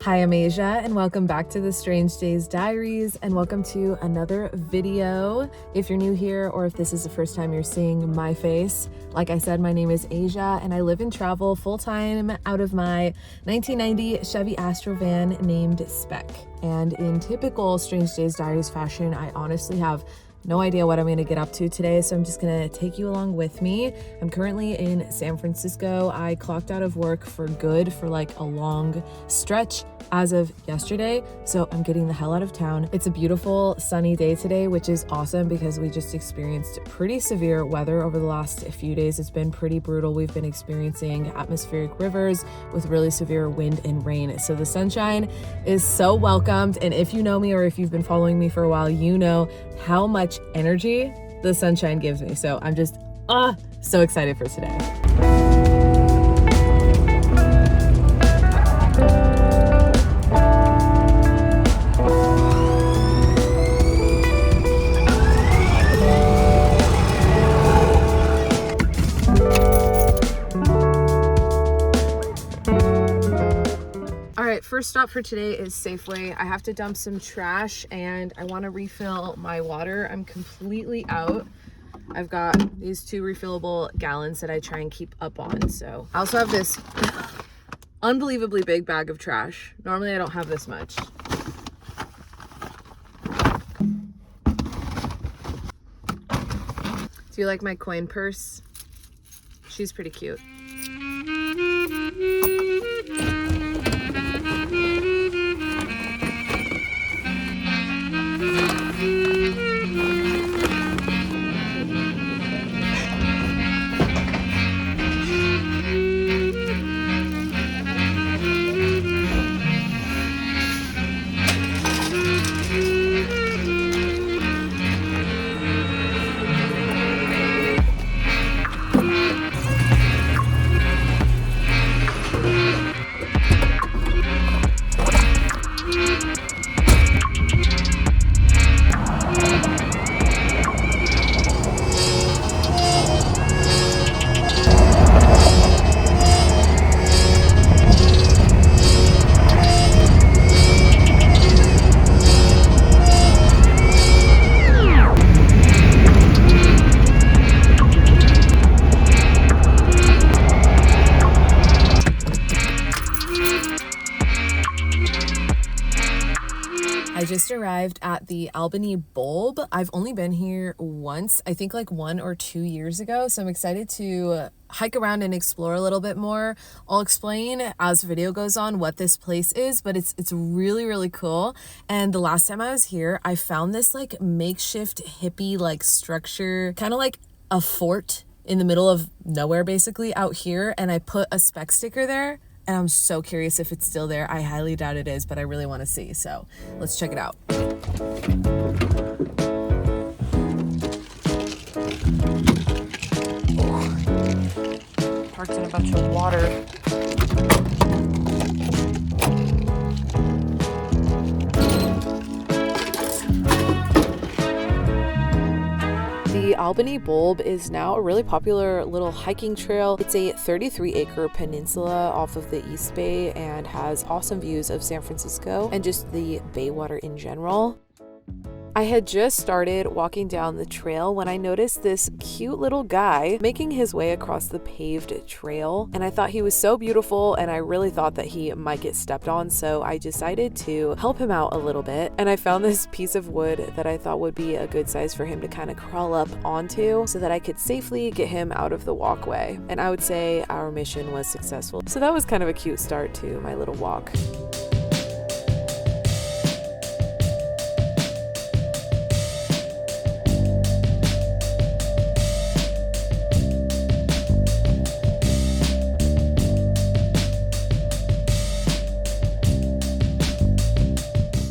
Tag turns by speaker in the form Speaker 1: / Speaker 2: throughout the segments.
Speaker 1: Hi, I'm Asia, and welcome back to the Strange Days Diaries, and welcome to another video. If you're new here, or if this is the first time you're seeing my face, like I said, my name is Asia, and I live and travel full-time out of my 1990 Chevy Astro van named Spec. And in typical Strange Days Diaries fashion, I honestly have no idea what I'm gonna get up to today, so I'm just gonna take you along with me. I'm currently in San Francisco. I clocked out of work for good for like a long stretch as of yesterday, so I'm getting the hell out of town. It's a beautiful sunny day today, which is awesome because we just experienced pretty severe weather over the last few days. It's been pretty brutal. We've been experiencing atmospheric rivers with really severe wind and rain. So the sunshine is so welcomed, and if you know me or if you've been following me for a while, you know how much energy the sunshine gives me. So I'm just so excited for today. First stop for today is Safeway. I have to dump some trash and I want to refill my water. I'm completely out. I've got these 2 refillable gallons that I try and keep up on. So I also have this unbelievably big bag of trash. Normally I don't have this much. Do you like my coin purse? She's pretty cute. I just arrived at the Albany Bulb. I've only been here once, I think like 1 or 2 years ago, so I'm excited to hike around and explore a little bit more. I'll explain as the video goes on what this place is, but it's really, really cool. And the last time I was here, I found this like makeshift hippie like structure, kind of like a fort in the middle of nowhere basically out here, and I put a Spec sticker there. And I'm so curious if it's still there. I highly doubt it is, but I really want to see. So let's check it out. Parked in a bunch of water. The Albany Bulb is now a really popular little hiking trail. It's a 33-acre peninsula off of the East Bay and has awesome views of San Francisco and just the bay water in general. I had just started walking down the trail when I noticed this cute little guy making his way across the paved trail, and I thought he was so beautiful and I really thought that he might get stepped on, so I decided to help him out a little bit. And I found this piece of wood that I thought would be a good size for him to kind of crawl up onto so that I could safely get him out of the walkway. And I would say our mission was successful. So that was kind of a cute start to my little walk.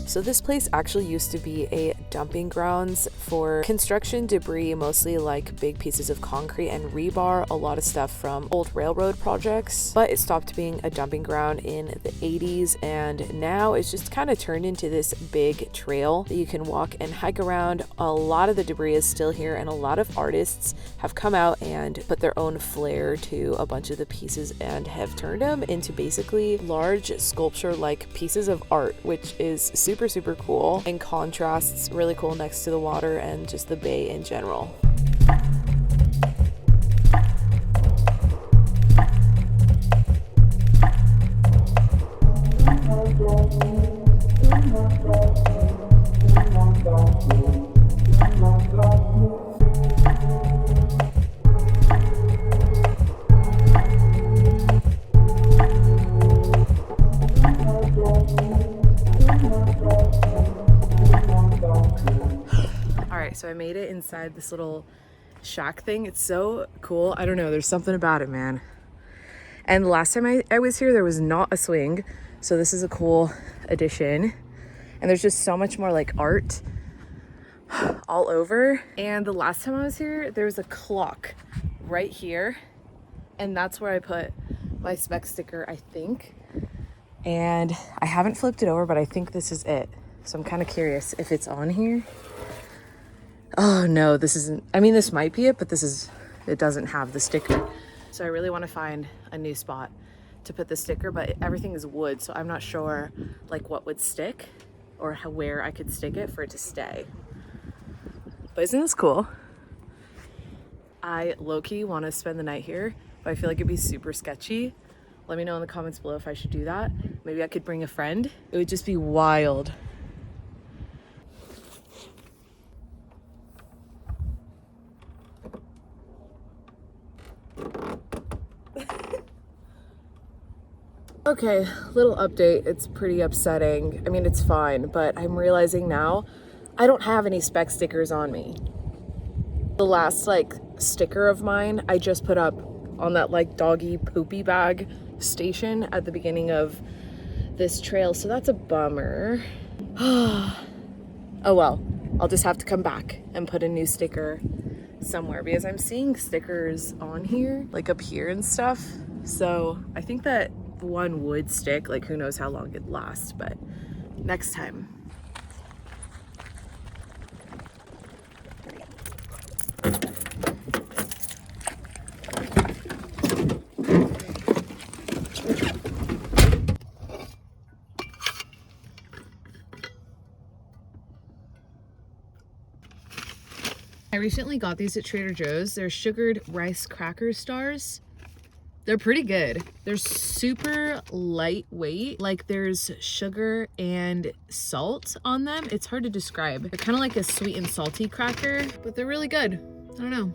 Speaker 1: So this place actually used to be a dumping grounds for construction debris, mostly like big pieces of concrete and rebar, a lot of stuff from old railroad projects. But it stopped being a dumping ground in the 80s, and now it's just kind of turned into this big trail that you can walk and hike around. A lot of the debris is still here, and a lot of artists have come out and put their own flair to a bunch of the pieces and have turned them into basically large sculpture-like pieces of art, which is super, super cool and contrasts really cool next to the water and just the bay in general. So I made it inside this little shack thing. It's so cool. I don't know, there's something about it, man. And the last time I was here, there was not a swing. So this is a cool addition. And there's just so much more like art all over. And the last time I was here, there was a clock right here. And that's where I put my spec sticker, I think. And I haven't flipped it over, but I think this is it. So I'm kind of curious if it's on here. Oh no, this isn't, I mean, this might be it, but it doesn't have the sticker. So I really want to find a new spot to put the sticker, but everything is wood, so I'm not sure like what would stick or where I could stick it for it to stay. But isn't this cool? I low-key want to spend the night here, but I feel like it'd be super sketchy. Let me know in the comments below if I should do that. Maybe I could bring a friend. It would just be wild. Okay, little update. It's pretty upsetting. I mean, it's fine, but I'm realizing now I don't have any spec stickers on me. The last like sticker of mine I just put up on that like doggy poopy bag station at the beginning of this trail, so that's a bummer. Oh well, I'll just have to come back and put a new sticker somewhere because I'm seeing stickers on here, like up here and stuff. So I think that one would stick, like who knows how long it'd last, but next time. I recently got these at Trader Joe's. They're sugared rice cracker stars. They're pretty good. They're super lightweight. Like there's sugar and salt on them. It's hard to describe. They're kind of like a sweet and salty cracker, but they're really good. I don't know.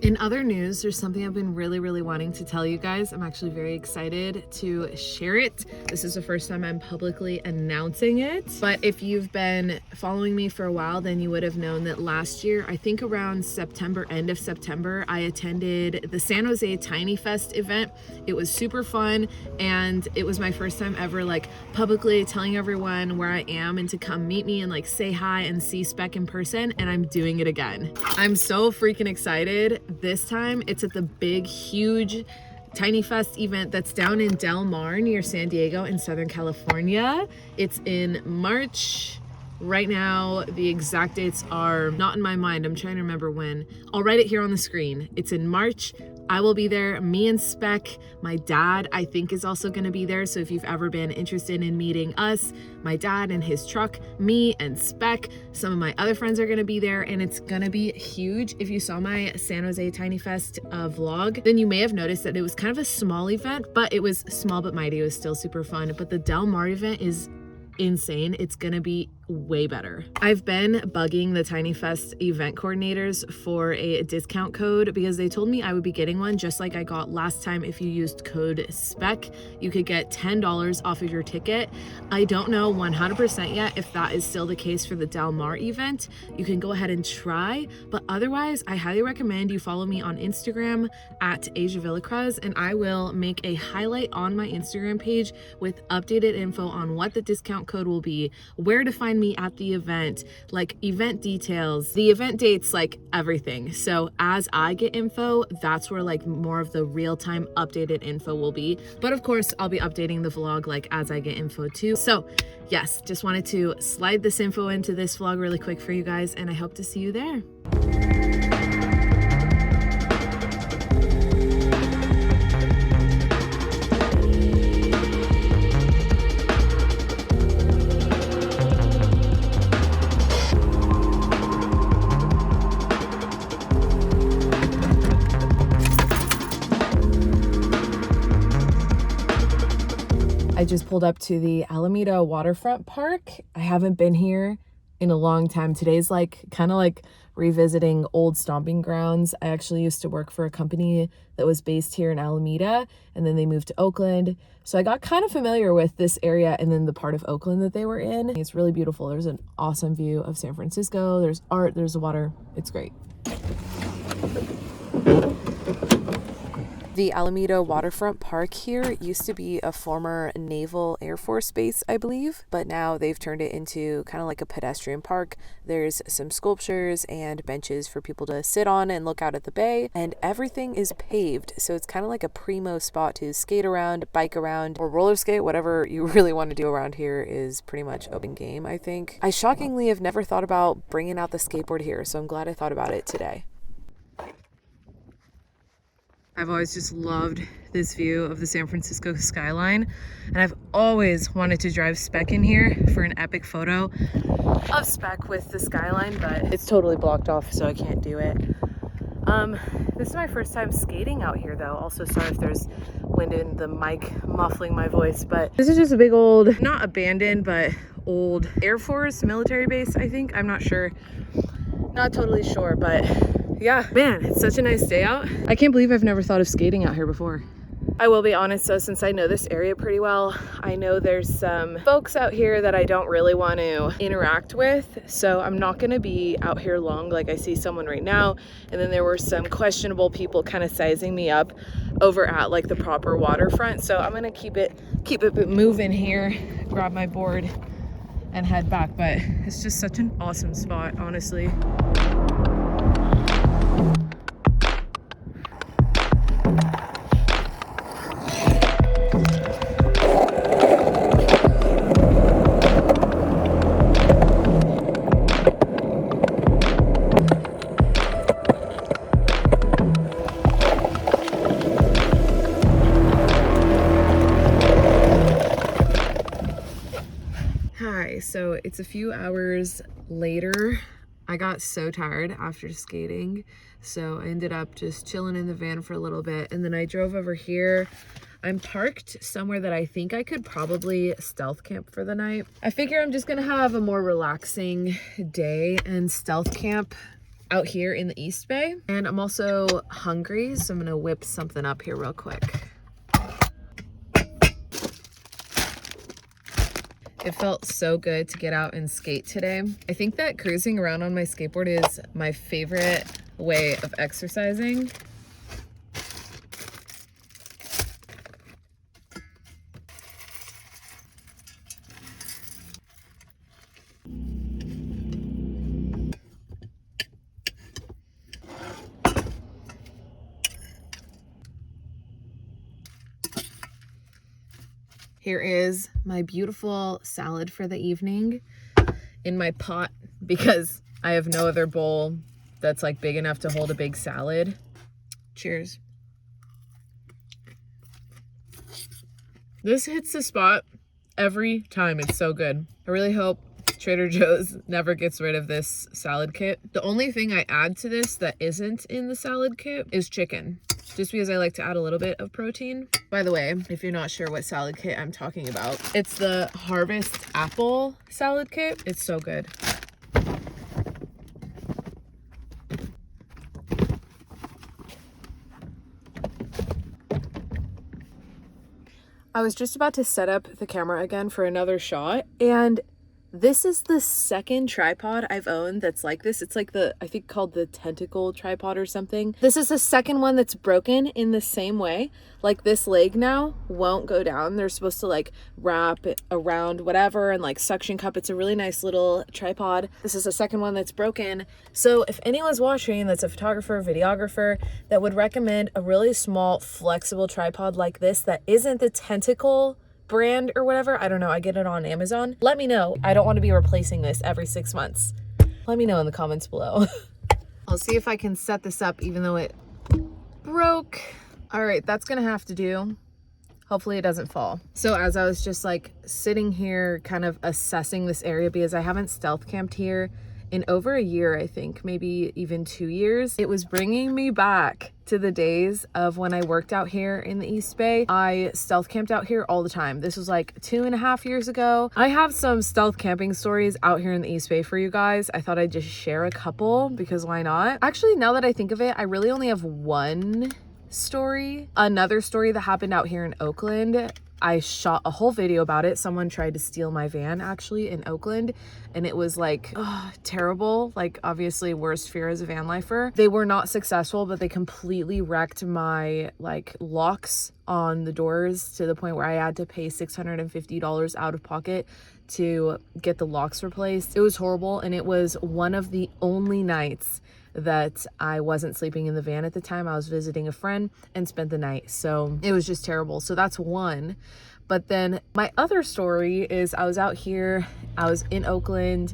Speaker 1: In other news, there's something I've been really wanting to tell you guys. I'm actually very excited to share it. This is the first time I'm publicly announcing it. But if you've been following me for a while, then you would have known that last year, I think around September, end of September, I attended the San Jose Tiny Fest event. It was super fun, and it was my first time ever like publicly telling everyone where I am and to come meet me and like say hi and see Spec in person, and I'm doing it again. I'm so freaking excited. This time it's at the big, huge Tiny Fest event that's down in Del Mar near San Diego in Southern California. It's in March. Right now, the exact dates are not in my mind. I'm trying to remember when. I'll write it here on the screen. It's in March. I will be there. Me and Spec, my dad, I think is also going to be there. So if you've ever been interested in meeting us, my dad and his truck, me and Spec, some of my other friends are going to be there, and it's going to be huge. If you saw my San Jose Tiny Fest vlog, then you may have noticed that it was kind of a small event, but it was small but mighty. It was still super fun. But the Del Mar event is insane. It's gonna be way better. I've been bugging the Tiny Fest event coordinators for a discount code because they told me I would be getting one just like I got last time. If you used code SPEC, you could get $10 off of your ticket. I don't know 100% yet if that is still the case for the Del Mar event. You can go ahead and try, but otherwise I highly recommend you follow me on Instagram at ajavillacres, and I will make a highlight on my Instagram page with updated info on what the discount code will be, where to find me at the event, like event details, the event dates, like everything. So as I get info, that's where like more of the real-time updated info will be. But of course, I'll be updating the vlog like as I get info too. So yes, just wanted to slide this info into this vlog really quick for you guys, and I hope to see you there. I just pulled up to the Alameda waterfront park. I haven't been here in a long time. Today's like kind of like revisiting old stomping grounds. I actually used to work for a company that was based here in Alameda, and then they moved to Oakland. So I got kind of familiar with this area and then the part of Oakland that they were in. It's really beautiful. There's an awesome view of San Francisco. There's art, there's the water. It's great. The Alameda Waterfront Park here used to be a former Naval Air Force base, I believe, but now they've turned it into kind of like a pedestrian park. There's some sculptures and benches for people to sit on and look out at the bay, and everything is paved, so it's kind of like a primo spot to skate around, bike around, or roller skate. Whatever you really want to do around here is pretty much open game, I think. I shockingly have never thought about bringing out the skateboard here, so I'm glad I thought about it today. I've always just loved this view of the San Francisco skyline, and I've always wanted to drive Spec in here for an epic photo of Spec with the skyline, but it's totally blocked off, so I can't do it. This is my first time skating out here though. Also, sorry if there's wind in the mic muffling my voice, but this is just a big old, not abandoned, but old Air Force military base, I think. I'm not sure. Not totally sure, but yeah, man, it's such a nice day out. I can't believe I've never thought of skating out here before. I will be honest, so since I know this area pretty well, I know there's some folks out here that I don't really want to interact with, so I'm not going to be out here long. Like, I see someone right now, and then there were some questionable people kind of sizing me up over at like the proper waterfront, so I'm going to keep it moving here, grab my board and head back. But it's just such an awesome spot, honestly. So it's a few hours later. I got so tired after skating, so I ended up just chilling in the van for a little bit, and then I drove over here. I'm parked somewhere that I think I could probably stealth camp for the night. I figure I'm just gonna have a more relaxing day and stealth camp out here in the East Bay. And I'm also hungry, so I'm gonna whip something up here real quick. It felt so good to get out and skate today. I think that cruising around on my skateboard is my favorite way of exercising. Here is my beautiful salad for the evening in my pot because I have no other bowl that's like big enough to hold a big salad. Cheers. This hits the spot every time. It's so good. I really hope Trader Joe's never gets rid of this salad kit. The only thing I add to this that isn't in the salad kit is chicken. just because I like to add a little bit of protein. By the way, if you're not sure what salad kit I'm talking about, it's the Harvest Apple salad kit. It's so good. I was just about to set up the camera again for another shot, and this is the second tripod I've owned that's like this. It's like I think called the tentacle tripod or something. This is the second one that's broken in the same way. Like this leg now won't go down. They're supposed to like wrap it around whatever and like suction cup. It's a really nice little tripod. This is the second one that's broken. So if anyone's watching that's a photographer, videographer, that would recommend a really small, flexible tripod like this that isn't the tentacle brand or whatever, I don't know, I get it on Amazon, let me know. I don't want to be replacing this every 6 months. Let me know in the comments below. I'll see if I can set this up even though it broke. All right, that's gonna have to do. Hopefully it doesn't fall. So as I was just like sitting here kind of assessing this area, because I haven't stealth camped here in over a year, I think, maybe even 2 years, it was bringing me back to the days of when I worked out here in the East Bay. I stealth camped out here all the time. This was like 2.5 years ago. I have some stealth camping stories out here in the East Bay for you guys. I thought I'd just share a couple because why not? Actually, now that I think of it, I really only have one story. Another story that happened out here in Oakland. I shot a whole video about it. Someone tried to steal my van actually in Oakland, and it was like terrible. Like obviously worst fear as a van lifer. They were not successful, but they completely wrecked my like locks on the doors to the point where I had to pay $650 out of pocket to get the locks replaced. It was horrible, and it was one of the only nights that I wasn't sleeping in the van at the time. I was visiting a friend and spent the night. So it was just terrible. So that's one. But then my other story is I was out here, I was in Oakland,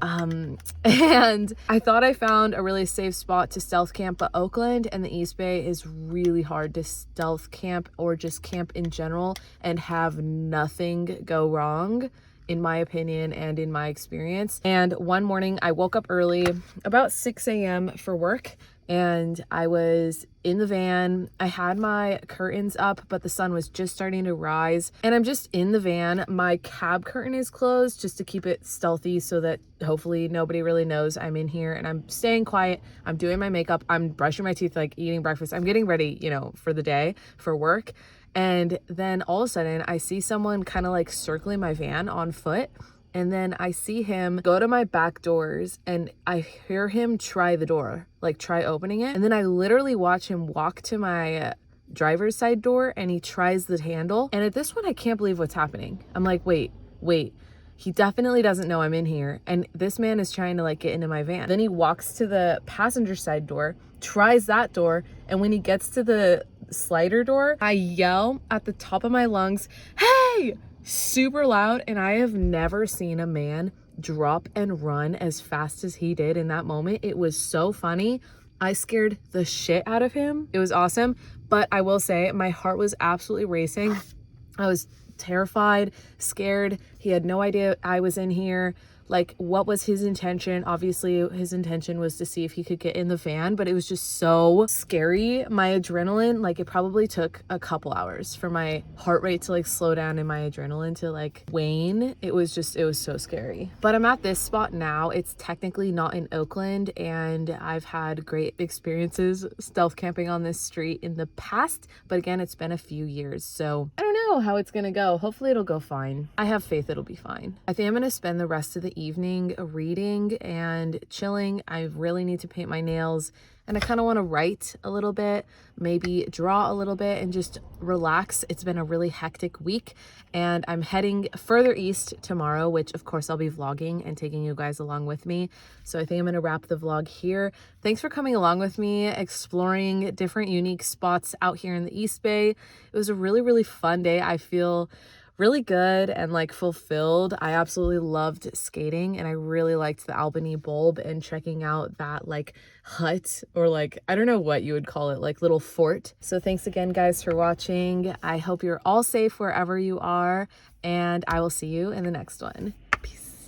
Speaker 1: and I thought I found a really safe spot to stealth camp, but Oakland and the East Bay is really hard to stealth camp or just camp in general and have nothing go wrong, in my opinion and in my experience. And one morning I woke up early, about 6 a.m. for work, and I was in the van. I had my curtains up, but the sun was just starting to rise, and I'm just in the van. My cab curtain is closed just to keep it stealthy so that hopefully nobody really knows I'm in here, and I'm staying quiet. I'm doing my makeup, I'm brushing my teeth, like eating breakfast. I'm getting ready, you know, for the day, for work. And then all of a sudden I see someone kind of like circling my van on foot. And then I see him go to my back doors, and I hear him try the door, like try opening it. And then I literally watch him walk to my driver's side door, and he tries the handle. And at this one, I can't believe what's happening. I'm like, wait, he definitely doesn't know I'm in here. And this man is trying to like get into my van. Then he walks to the passenger side door, tries that door. And when he gets to the slider door, I yell at the top of my lungs, "Hey!" super loud. And I have never seen a man drop and run as fast as he did in that moment. It was so funny. I scared the shit out of him. It was awesome. But I will say my heart was absolutely racing. I was terrified, scared. He had no idea I was in here. Like, what was his intention? Obviously, his intention was to see if he could get in the van, but it was just so scary. My adrenaline, like, it probably took a couple hours for my heart rate to like slow down and my adrenaline to like wane. It was so scary. But I'm at this spot now. It's technically not in Oakland, and I've had great experiences stealth camping on this street in the past. But again, it's been a few years, so I don't know how it's gonna go. Hopefully it'll go fine. I have faith it'll be fine. I think I'm gonna spend the rest of the evening reading and chilling. I really need to paint my nails, and I kind of want to write a little bit, maybe draw a little bit, and just relax. It's been a really hectic week, and I'm heading further east tomorrow, which of course I'll be vlogging and taking you guys along with me. So I think I'm going to wrap the vlog here. Thanks for coming along with me, exploring different unique spots out here in the East Bay. It was a really, really fun day. I feel really good and like fulfilled. I absolutely loved skating, and I really liked the Albany bulb and checking out that like hut, or like, I don't know what you would call it, like little fort. So thanks again guys for watching. I hope you're all safe wherever you are, and I will see you in the next one.